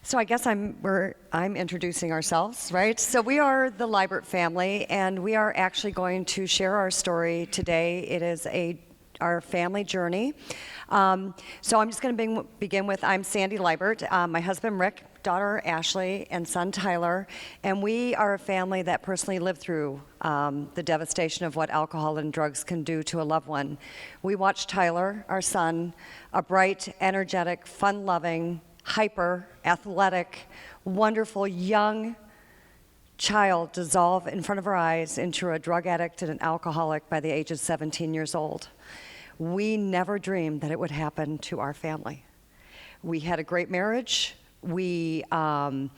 So I guess I'm introducing ourselves, right? So we are the Lybert family, and we are actually going to share our story today. It is our family journey. So I'm just going to begin with, I'm Sandy Lybert, my husband Rick, daughter Ashley, and son Tyler, and we are a family that personally lived through the devastation of what alcohol and drugs can do to a loved one. We watched Tyler, our son, a bright, energetic, fun-loving, hyper, athletic, wonderful, young child dissolve in front of our eyes into a drug addict and an alcoholic by the age of 17 years old. We never dreamed that it would happen to our family. We had a great marriage. I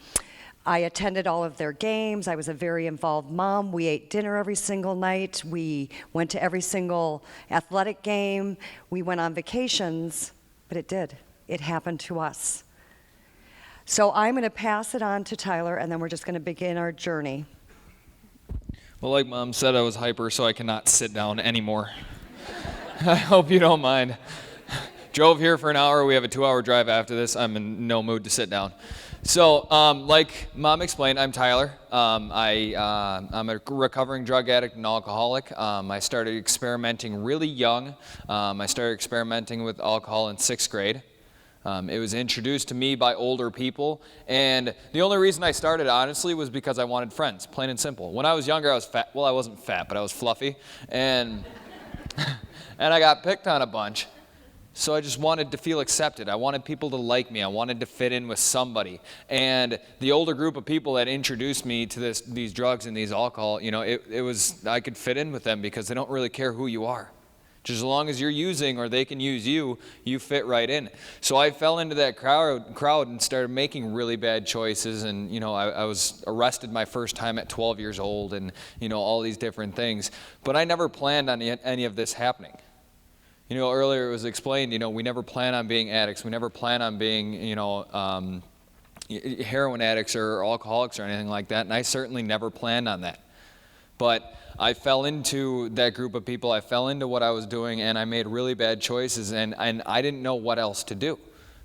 attended all of their games. I was a very involved mom. We ate dinner every single night. We went to every single athletic game. We went on vacations, but it did. It happened to us. So I'm going to pass it on to Tyler, and then we're just going to begin our journey. Well, like Mom said, I was hyper, so I cannot sit down anymore. I hope you don't mind. Drove here for an hour. We have a 2-hour drive after this. I'm in no mood to sit down. So, like Mom explained, I'm Tyler. I'm a recovering drug addict and alcoholic. I started experimenting really young. I started experimenting with alcohol in 6th grade. It was introduced to me by older people, and the only reason I started, honestly, was because I wanted friends, plain and simple. When I was younger, I was fat. Well, I wasn't fat, but I was fluffy, and I got picked on a bunch, so I just wanted to feel accepted. I wanted people to like me. I wanted to fit in with somebody, and the older group of people that introduced me to these drugs and these alcohol, it was, I could fit in with them because they don't really care who you are. Just as long as you're using or they can use you, you fit right in. So I fell into that crowd and started making really bad choices. And, I was arrested my first time at 12 years old and, all these different things. But I never planned on any of this happening. Earlier it was explained, we never plan on being addicts. We never plan on being, heroin addicts or alcoholics or anything like that. And I certainly never planned on that. But I fell into that group of people. I fell into what I was doing, and I made really bad choices, and I didn't know what else to do.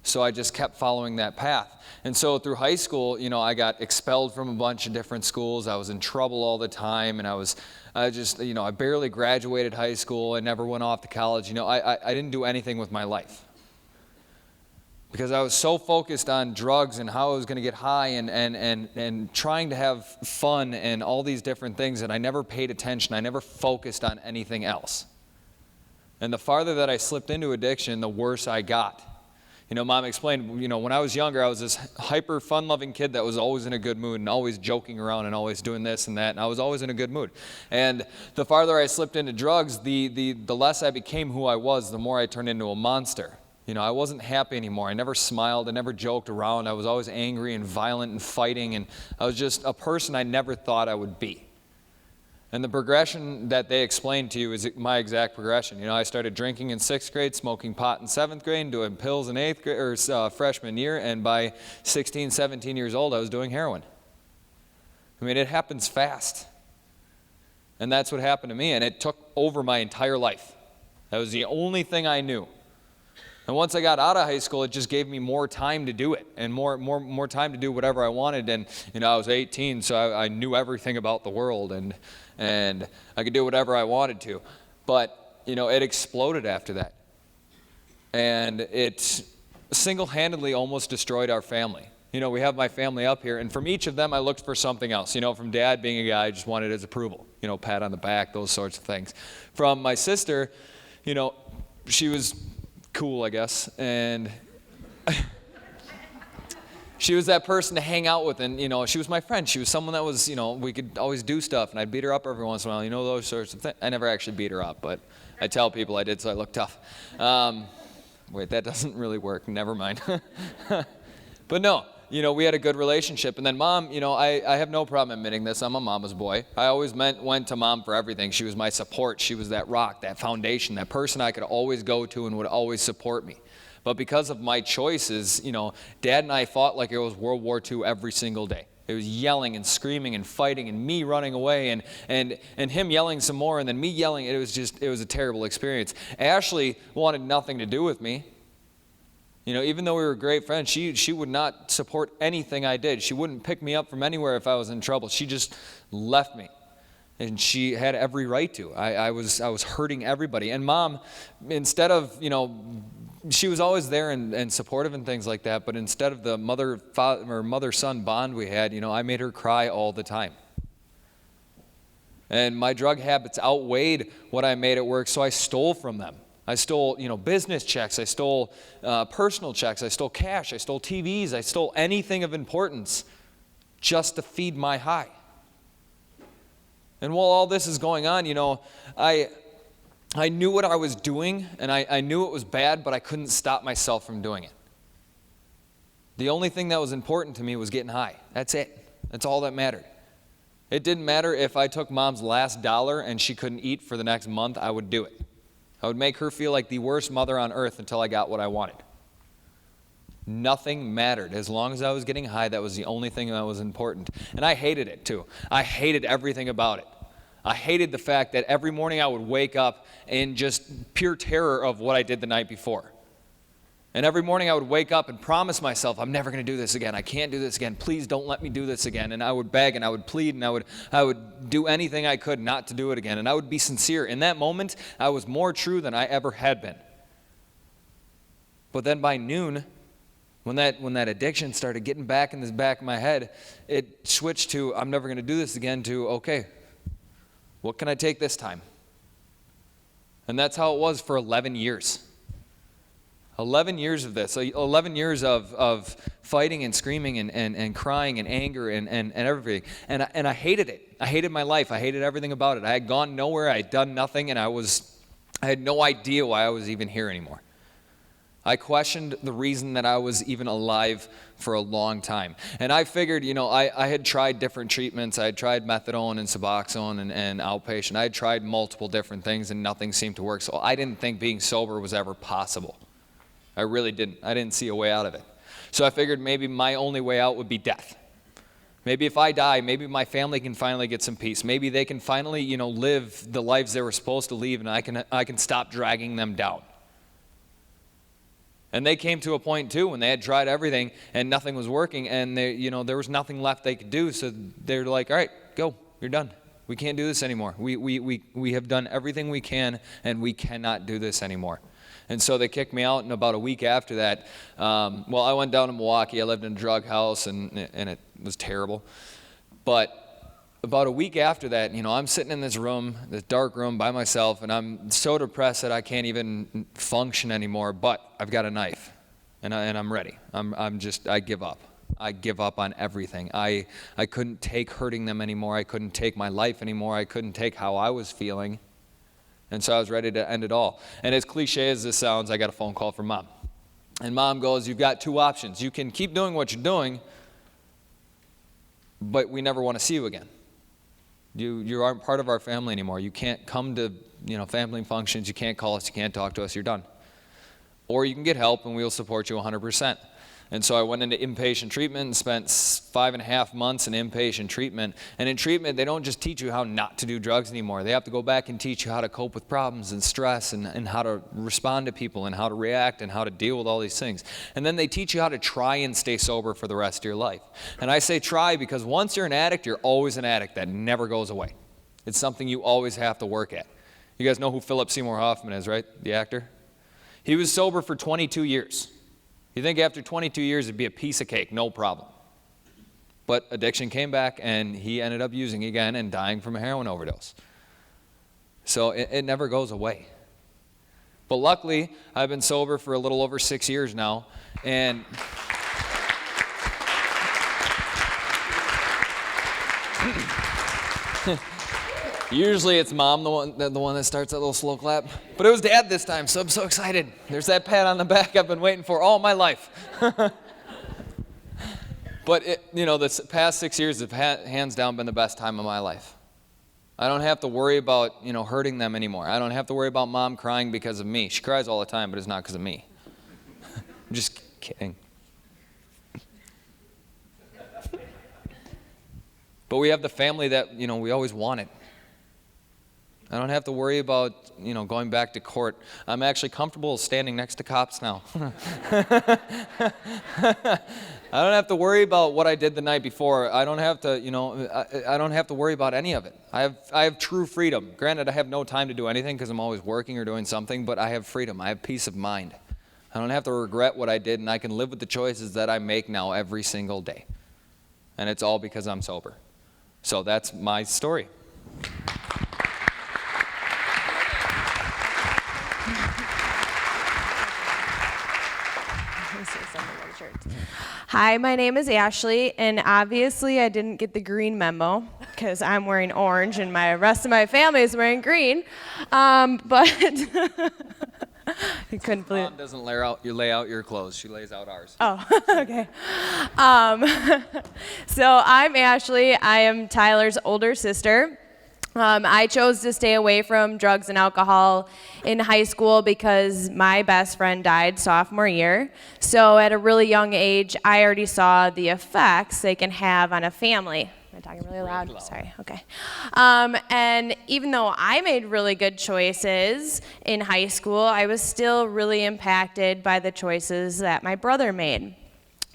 So I just kept following that path. And so through high school, I got expelled from a bunch of different schools. I was in trouble all the time, and I barely graduated high school. I never went off to college. I didn't do anything with my life. Because I was so focused on drugs and how I was going to get high and trying to have fun and all these different things that I never paid attention. I never focused on anything else. And the farther that I slipped into addiction, the worse I got. Mom explained, when I was younger, I was this hyper fun-loving kid that was always in a good mood and always joking around and always doing this and that, and I was always in a good mood. And the farther I slipped into drugs, the less I became who I was, the more I turned into a monster. I wasn't happy anymore. I never smiled. I never joked around. I was always angry and violent and fighting, and I was just a person I never thought I would be. And the progression that they explained to you is my exact progression. I started drinking in 6th grade, smoking pot in 7th grade, doing pills in 8th grade, or freshman year, and by 16, 17 years old, I was doing heroin. It happens fast. And that's what happened to me, and it took over my entire life. That was the only thing I knew. And once I got out of high school, it just gave me more time to do it and more time to do whatever I wanted. And, I was 18, so I knew everything about the world and I could do whatever I wanted to. But, it exploded after that. And it single-handedly almost destroyed our family. We have my family up here, and from each of them, I looked for something else. From Dad being a guy, I just wanted his approval, pat on the back, those sorts of things. From my sister, she was cool, I guess, and she was that person to hang out with, and she was my friend. She was someone that was, we could always do stuff, and I'd beat her up every once in a while, those sorts of things. I never actually beat her up, but I tell people I did, so I look tough. Wait, that doesn't really work. Never mind. But no, we had a good relationship. And then Mom, I have no problem admitting this. I'm a mama's boy. I always went to Mom for everything. She was my support. She was that rock, that foundation, that person I could always go to and would always support me. But because of my choices, Dad and I fought like it was World War II every single day. It was yelling and screaming and fighting and me running away and him yelling some more and then me yelling. It was a terrible experience. Ashley wanted nothing to do with me. You know, even though we were great friends, she would not support anything I did. She wouldn't pick me up from anywhere if I was in trouble. She just left me. And she had every right to. I was hurting everybody. And Mom, instead of, you know, she was always there and supportive and things like that, but instead of the mother-son bond we had, you know, I made her cry all the time. And my drug habits outweighed what I made at work, so I stole from them. I stole, you know, business checks. I stole personal checks. I stole cash. I stole TVs. I stole anything of importance just to feed my high. And while all this is going on, you know, I knew what I was doing, and I knew it was bad, but I couldn't stop myself from doing it. The only thing that was important to me was getting high. That's it. That's all that mattered. It didn't matter if I took Mom's last dollar and she couldn't eat for the next month, I would do it. I would make her feel like the worst mother on earth until I got what I wanted. Nothing mattered. As long as I was getting high, that was the only thing that was important. And I hated it too. I hated everything about it. I hated the fact that every morning I would wake up in just pure terror of what I did the night before. And every morning I would wake up and promise myself, I'm never going to do this again. I can't do this again. Please don't let me do this again. And I would beg and I would plead and I would do anything I could not to do it again. And I would be sincere. In that moment, I was more true than I ever had been. But then by noon, when that addiction started getting back in the back of my head, it switched to, I'm never going to do this again, to, okay, what can I take this time? And that's how it was for 11 years. 11 years of this, 11 years of fighting and screaming and crying and anger and everything. And I hated it. I hated my life. I hated everything about it. I had gone nowhere. I had done nothing, and I had no idea why I was even here anymore. I questioned the reason that I was even alive for a long time. And I figured, you know, I had tried different treatments. I had tried methadone and Suboxone and outpatient. I had tried multiple different things, and nothing seemed to work. So I didn't think being sober was ever possible. I really didn't. I didn't see a way out of it. So I figured maybe my only way out would be death. Maybe if I die, maybe my family can finally get some peace. Maybe they can finally, you know, live the lives they were supposed to live, and I can stop dragging them down. And they came to a point too when they had tried everything and nothing was working, and they, you know, there was nothing left they could do. So they're like, all right, go, you're done. We can't do this anymore. We have done everything we can, and we cannot do this anymore. And so they kicked me out, and about a week after that, I went down to Milwaukee. I lived in a drug house, and it was terrible. But about a week after that, you know, I'm sitting in this room, this dark room by myself, and I'm so depressed that I can't even function anymore, but I've got a knife, and I'm ready. I give up. I give up on everything. I couldn't take hurting them anymore. I couldn't take my life anymore. I couldn't take how I was feeling. And so I was ready to end it all. And as cliche as this sounds, I got a phone call from Mom. And Mom goes, you've got two options. You can keep doing what you're doing, but we never want to see you again. You aren't part of our family anymore. You can't come to, you know, family functions. You can't call us. You can't talk to us. You're done. Or you can get help, and we'll support you 100%. And so I went into inpatient treatment and spent 5.5 months in inpatient treatment. And in treatment, they don't just teach you how not to do drugs anymore. They have to go back and teach you how to cope with problems and stress and how to respond to people and how to react and how to deal with all these things. And then they teach you how to try and stay sober for the rest of your life. And I say try because once you're an addict, you're always an addict. That never goes away. It's something you always have to work at. You guys know who Philip Seymour Hoffman is, right? The actor? He was sober for 22 years. You think after 22 years it'd be a piece of cake, no problem. But addiction came back, and he ended up using again and dying from a heroin overdose. So it never goes away. But luckily, I've been sober for a little over 6 years now, and usually it's Mom, the one that starts that little slow clap. But it was Dad this time, so I'm so excited. There's that pat on the back I've been waiting for all my life. But the past 6 years have hands down been the best time of my life. I don't have to worry about, hurting them anymore. I don't have to worry about Mom crying because of me. She cries all the time, but it's not because of me. I'm just kidding. But we have the family that, we always wanted. I don't have to worry about, going back to court. I'm actually comfortable standing next to cops now. I don't have to worry about what I did the night before. I don't have to, I don't have to worry about any of it. I have true freedom. Granted, I have no time to do anything because I'm always working or doing something, but I have freedom. I have peace of mind. I don't have to regret what I did, and I can live with the choices that I make now every single day. And it's all because I'm sober. So that's my story. Hi, my name is Ashley, and obviously I didn't get the green memo because I'm wearing orange and my rest of my family is wearing green. But I couldn't believe it. Mom doesn't lay out your clothes. She lays out ours. Oh, okay. So I'm Ashley. I am Tyler's older sister. I chose to stay away from drugs and alcohol in high school because my best friend died sophomore year. So at a really young age, I already saw the effects they can have on a family. Am I talking really loud? Sorry, okay. And even though I made really good choices in high school, I was still really impacted by the choices that my brother made.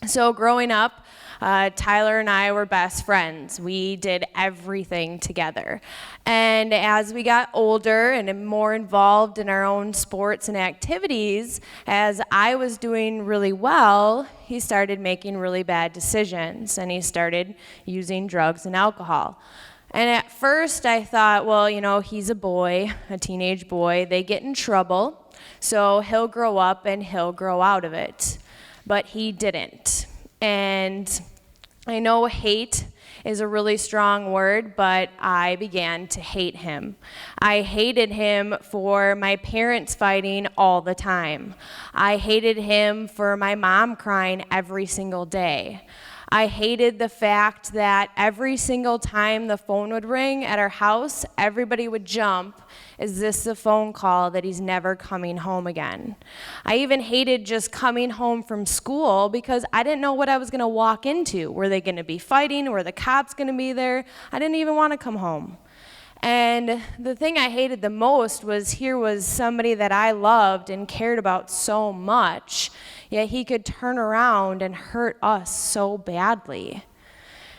So growing up, Tyler and I were best friends. We did everything together. And as we got older and more involved in our own sports and activities, as I was doing really well, he started making really bad decisions, and he started using drugs and alcohol. And at first I thought, well, he's a boy, a teenage boy. They get in trouble, so he'll grow up and he'll grow out of it. But he didn't. And I know hate is a really strong word, but I began to hate him. I hated him for my parents fighting all the time. I hated him for my mom crying every single day. I hated the fact that every single time the phone would ring at our house, everybody would jump. Is this the phone call that he's never coming home again? I even hated just coming home from school because I didn't know what I was going to walk into. Were they going to be fighting? Were the cops going to be there? I didn't even want to come home. And the thing I hated the most was here was somebody that I loved and cared about so much, yet he could turn around and hurt us so badly.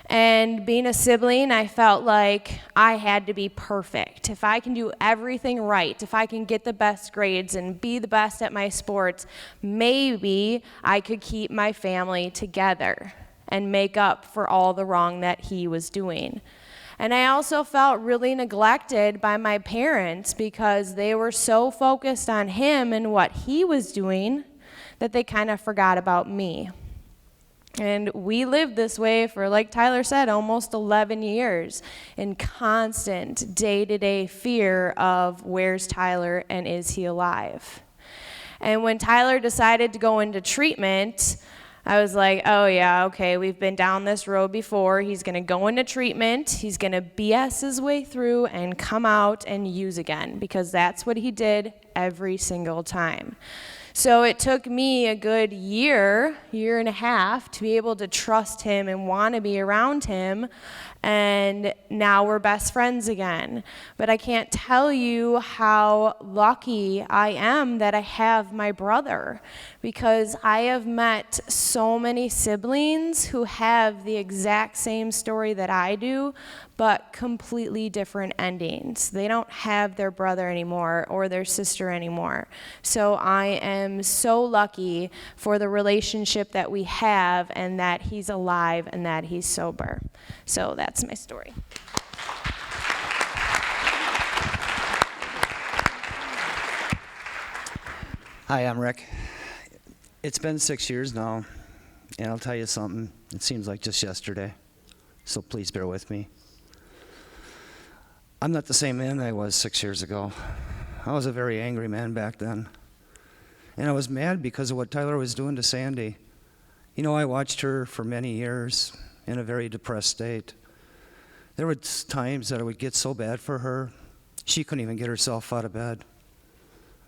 And being a sibling, I felt like I had to be perfect. If I can do everything right, if I can get the best grades and be the best at my sports, maybe I could keep my family together and make up for all the wrong that he was doing. And I also felt really neglected by my parents because they were so focused on him and what he was doing that they kind of forgot about me. And we lived this way for, like Tyler said, almost 11 years in constant day-to-day fear of where's Tyler and is he alive? And when Tyler decided to go into treatment, I was like, oh yeah, okay, we've been down this road before. He's going to go into treatment. He's going to BS his way through and come out and use again because that's what he did every single time. So it took me a good year and a half to be able to trust him and want to be around him. And now we're best friends again. But I can't tell you how lucky I am that I have my brother, because I have met so many siblings who have the exact same story that I do, but completely different endings. They don't have their brother anymore or their sister anymore. So I am so lucky for the relationship that we have and that he's alive and that he's sober. So that's my story. Hi, I'm Rick. It's been 6 years now, and I'll tell you something. It seems like just yesterday, so please bear with me. I'm not the same man I was 6 years ago. I was a very angry man back then. And I was mad because of what Tyler was doing to Sandy. You know, I watched her for many years in a very depressed state. There were times that it would get so bad for her, she couldn't even get herself out of bed.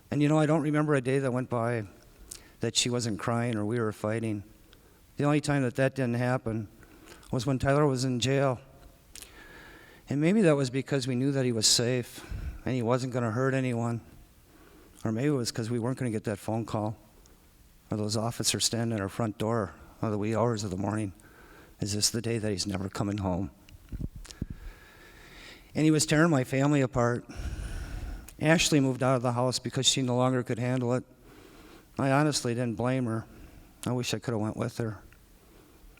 And you know, I don't remember a day that went by that she wasn't crying or we were fighting. The only time that didn't happen was when Tyler was in jail. And maybe that was because we knew that he was safe and he wasn't going to hurt anyone. Or maybe it was because we weren't going to get that phone call or those officers standing at our front door in the wee hours of the morning. Is this the day that he's never coming home? And he was tearing my family apart. Ashley moved out of the house because she no longer could handle it. I honestly didn't blame her. I wish I could have went with her.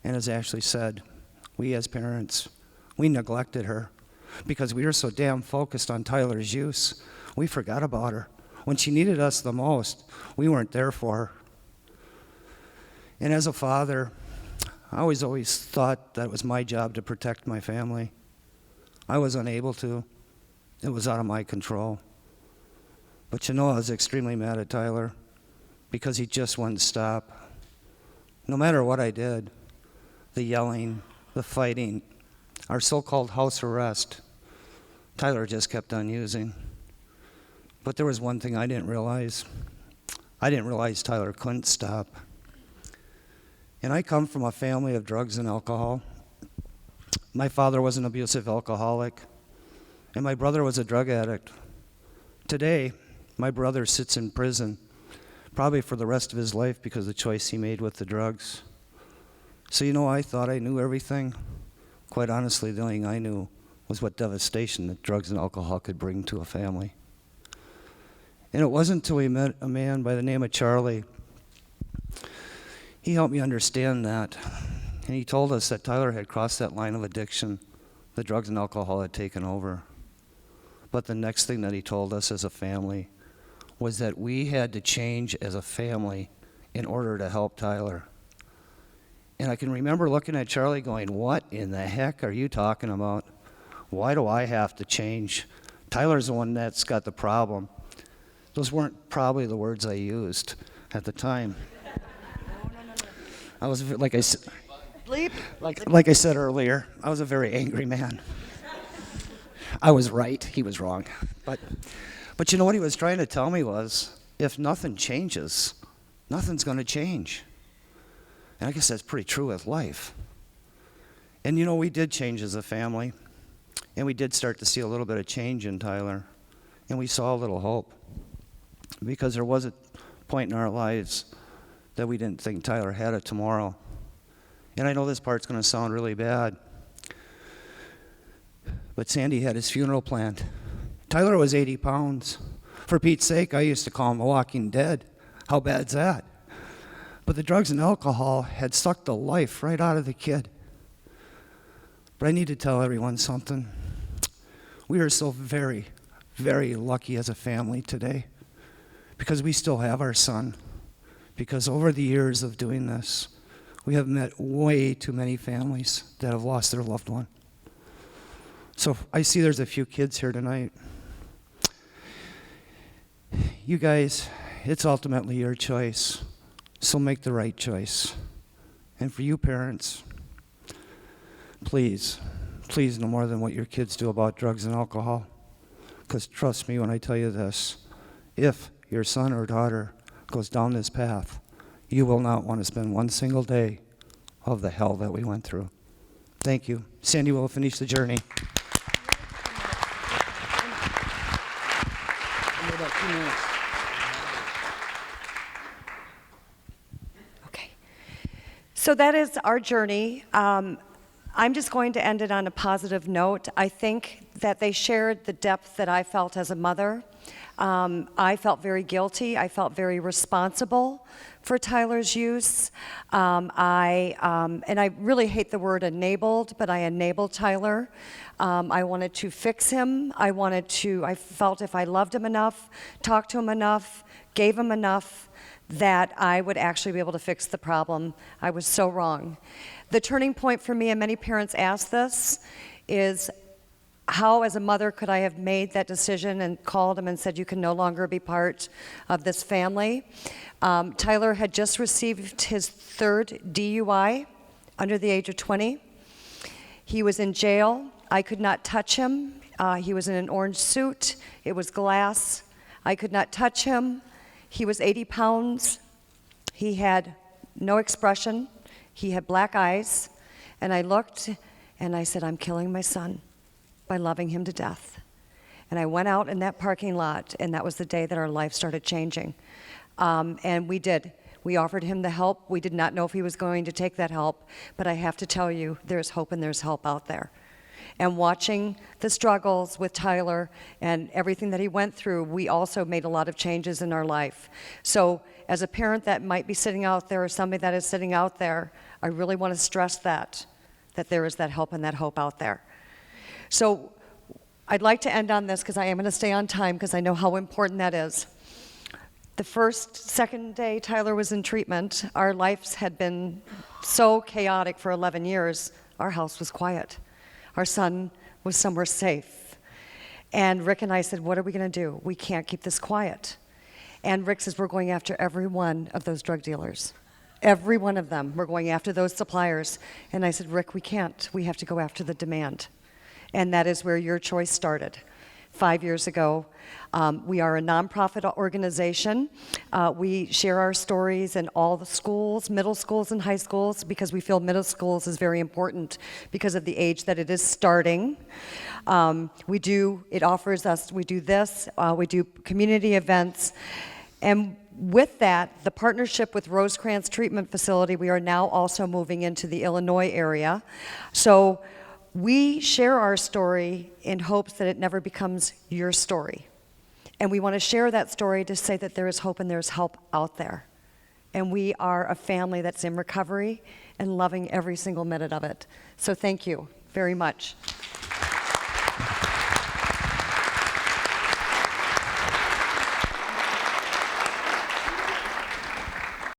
And as Ashley said, we as parents, we neglected her because we were so damn focused on Tyler's use. We forgot about her. When she needed us the most, we weren't there for her. And as a father, I always thought that it was my job to protect my family. I was unable to. It was out of my control. But I was extremely mad at Tyler because he just wouldn't stop. No matter what I did, the yelling, the fighting, our so-called house arrest, Tyler just kept on using. But there was one thing I didn't realize. I didn't realize Tyler couldn't stop. And I come from a family of drugs and alcohol. My father was an abusive alcoholic, and my brother was a drug addict. Today, my brother sits in prison, probably for the rest of his life because of the choice he made with the drugs. So I thought I knew everything. Quite honestly, the only thing I knew was what devastation that drugs and alcohol could bring to a family. And it wasn't until we met a man by the name of Charlie. He helped me understand that. And he told us that Tyler had crossed that line of addiction. The drugs and alcohol had taken over. But the next thing that he told us as a family was that we had to change as a family in order to help Tyler. And I can remember looking at Charlie going, what in the heck are you talking about? Why do I have to change? Tyler's the one that's got the problem. Those weren't probably the words I used at the time. I was, like I said, like I said earlier, I was a very angry man. I was right, he was wrong. But what he was trying to tell me was, if nothing changes, nothing's going to change. And I guess that's pretty true with life. And we did change as a family, and we did start to see a little bit of change in Tyler, and we saw a little hope. Because there was a point in our lives that we didn't think Tyler had a tomorrow. And I know this part's going to sound really bad, but Sandy had his funeral planned. Tyler was 80 pounds. For Pete's sake, I used to call him the walking dead. How bad's that? But the drugs and alcohol had sucked the life right out of the kid. But I need to tell everyone something. We are so very, very lucky as a family today because we still have our son. Because over the years of doing this, we have met way too many families that have lost their loved one. So I see there's a few kids here tonight. You guys, it's ultimately your choice. So make the right choice. And for you parents, please know more than what your kids do about drugs and alcohol. Because trust me when I tell you this, if your son or daughter goes down this path, you will not want to spend one single day of the hell that we went through. Thank you. Sandy will finish the journey. About 2 minutes. Okay. So that is our journey. I'm just going to end it on a positive note. I think that they shared the depth that I felt as a mother. I felt very guilty. I felt very responsible for Tyler's use. And I really hate the word enabled, but I enabled Tyler. I wanted to fix him. I felt if I loved him enough, talked to him enough, gave him enough, that I would actually be able to fix the problem. I was so wrong. The turning point for me, and many parents ask this, is how, as a mother, could I have made that decision and called him and said, you can no longer be part of this family? Tyler had just received his 3rd DUI under the age of 20. He was in jail. I could not touch him. He was in an orange suit. It was glass. I could not touch him. He was 80 pounds. He had no expression. He had black eyes. And I looked and I said, I'm killing my son by loving him to death. And I went out in that parking lot, and that was the day that our life started changing. And we did. We offered him the help. We did not know if he was going to take that help, but I have to tell you, there's hope and there's help out there. And watching the struggles with Tyler and everything that he went through, we also made a lot of changes in our life. So as a parent that might be sitting out there, or somebody that is sitting out there, I really want to stress that there is that help and that hope out there. So I'd like to end on this, because I am going to stay on time, because I know how important that is. The second day Tyler was in treatment, our lives had been so chaotic for 11 years, our house was quiet. Our son was somewhere safe. And Rick and I said, what are we going to do? We can't keep this quiet. And Rick says, we're going after every one of those drug dealers. Every one of them. We're going after those suppliers. And I said, Rick, we can't. We have to go after the demand. And that is where your choice started. 5 years ago. We are a nonprofit organization. We share our stories in all the schools, middle schools and high schools, because we feel middle schools is very important because of the age that it is starting. We do this, we do community events, and with that, the partnership with Rosecrans Treatment Facility, we are now also moving into the Illinois area. So we share our story in hopes that it never becomes your story. And we want to share that story to say that there is hope and there's help out there. And we are a family that's in recovery and loving every single minute of it. So thank you very much.